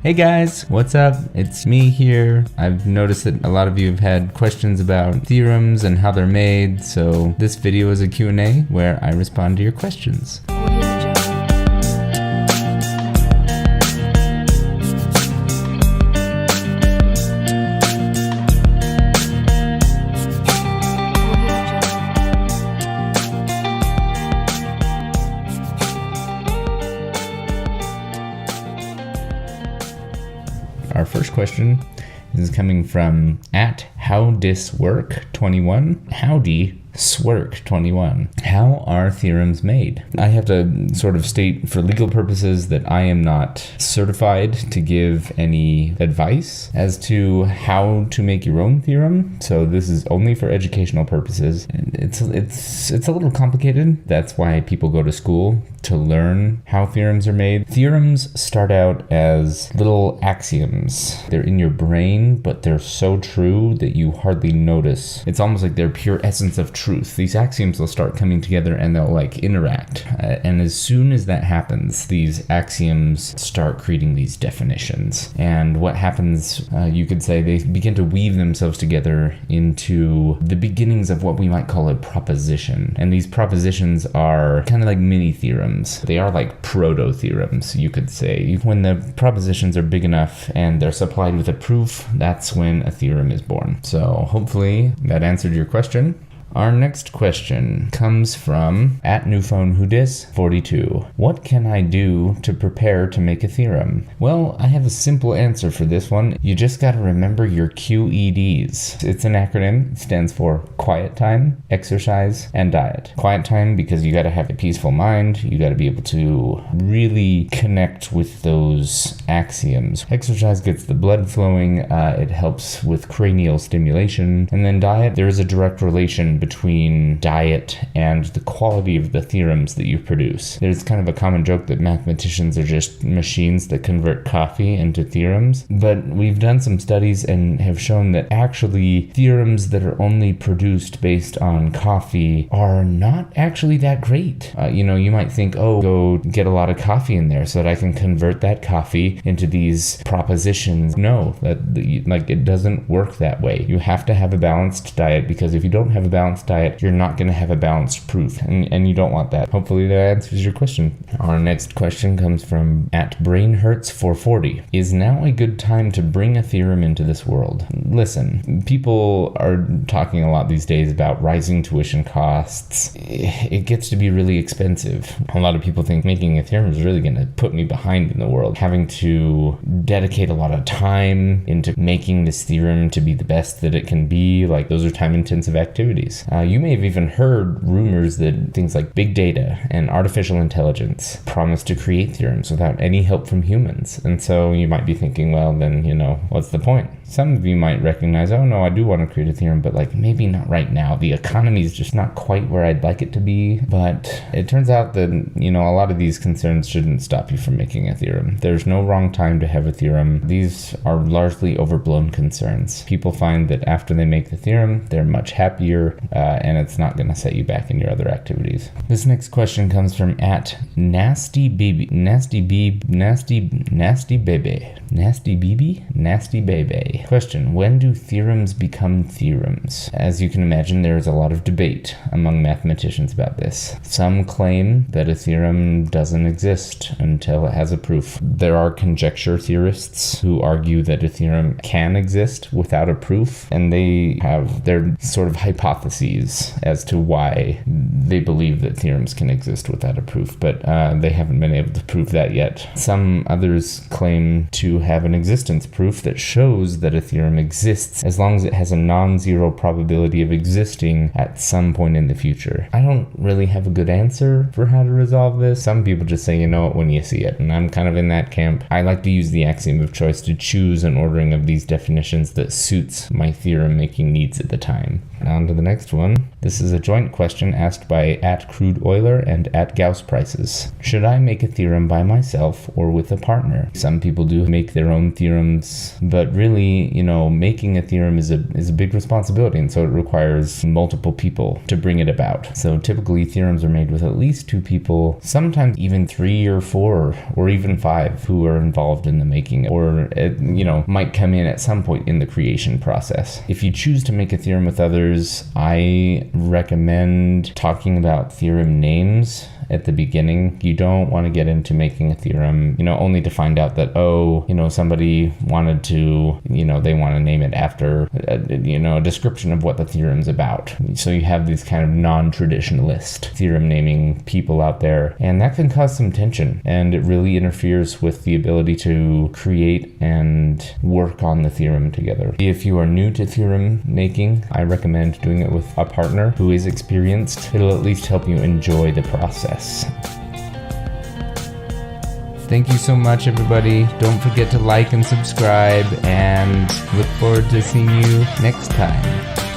Hey guys, what's up? It's me here. I've noticed that a lot of you have had questions about theorems and how they're made, so this video is a Q&A where I respond to your questions. Our first question is coming from @howdiswork21. Howdy Swerk21. How are theorems made? I have to sort of state for legal purposes that I am not certified to give any advice as to how to make your own theorem. So this is only for educational purposes. It's a little complicated. That's why people go to school, to learn how theorems are made. Theorems start out as little axioms. They're in your brain, but they're so true that you hardly notice. It's almost like they're pure essence of truth. These axioms will start coming together and they'll interact. And as soon as that happens, these axioms start creating these definitions. And what happens, you could say, they begin to weave themselves together into the beginnings of what we might call a proposition. And these propositions are kind of like mini theorems. They are like proto-theorems, you could say. When the propositions are big enough and they're supplied with a proof, that's when a theorem is born. So hopefully that answered your question. Our next question comes from @newphonewhodis42. What can I do to prepare to make a theorem? Well, I have a simple answer for this one. You just got to remember your QEDs. It's an acronym. It stands for quiet time, exercise, and diet. Quiet time because you got to have a peaceful mind. You got to be able to really connect with those axioms. Exercise gets the blood flowing. It helps with cranial stimulation. And then diet, there is a direct relation between diet and the quality of the theorems that you produce. There's kind of a common joke that mathematicians are just machines that convert coffee into theorems, but we've done some studies and have shown that actually theorems that are only produced based on coffee are not actually that great. You might think, oh, go get a lot of coffee in there so that I can convert that coffee into these propositions. No, it doesn't work that way. You have to have a balanced diet, because if you don't have a balanced diet, you're not going to have a balanced proof, and you don't want that. Hopefully that answers your question. Our next question comes from @brainhurts440. Is now a good time to bring a theorem into this world? Listen, people are talking a lot these days about rising tuition costs. It gets to be really expensive. A lot of people think making a theorem is really going to put me behind in the world. Having to dedicate a lot of time into making this theorem to be the best that it can be, those are time-intensive activities. You may have even heard rumors that things like big data and artificial intelligence promise to create theorems without any help from humans. And so you might be thinking, well, then, what's the point? Some of you might recognize, oh no, I do want to create a theorem, but maybe not right now. The economy is just not quite where I'd like it to be. But it turns out that, a lot of these concerns shouldn't stop you from making a theorem. There's no wrong time to have a theorem. These are largely overblown concerns. People find that after they make the theorem, they're much happier, and it's not going to set you back in your other activities. This next question comes from @nastybaby. Question: when do theorems become theorems? As you can imagine, there is a lot of debate among mathematicians about this. Some claim that a theorem doesn't exist until it has a proof. There are conjecture theorists who argue that a theorem can exist without a proof, and they have their sort of hypotheses as to why they believe that theorems can exist without a proof, but they haven't been able to prove that yet. Some others claim to have an existence proof that shows that a theorem exists as long as it has a non-zero probability of existing at some point in the future. I don't really have a good answer for how to resolve this. Some people just say, you know it when you see it, and I'm kind of in that camp. I like to use the axiom of choice to choose an ordering of these definitions that suits my theorem-making needs at the time. On to the next next one. This is a joint question asked by @crudeoiler and @gaussprices. Should I make a theorem by myself or with a partner? Some people do make their own theorems, but really, making a theorem is a big responsibility, and so it requires multiple people to bring it about. So typically theorems are made with at least 2 people, sometimes even 3 or 4 or even 5 who are involved in the making, or might come in at some point in the creation process. If you choose to make a theorem with others, I recommend talking about theorem names at the beginning. You don't want to get into making a theorem, only to find out that, somebody wanted to, they want to name it after, a description of what the theorem's about. So you have these kind of non-traditionalist theorem naming people out there, and that can cause some tension, and it really interferes with the ability to create and work on the theorem together. If you are new to theorem making, I recommend doing it with a partner who is experienced. It'll at least help you enjoy the process. Thank you so much, everybody. Don't forget to like and subscribe, and look forward to seeing you next time.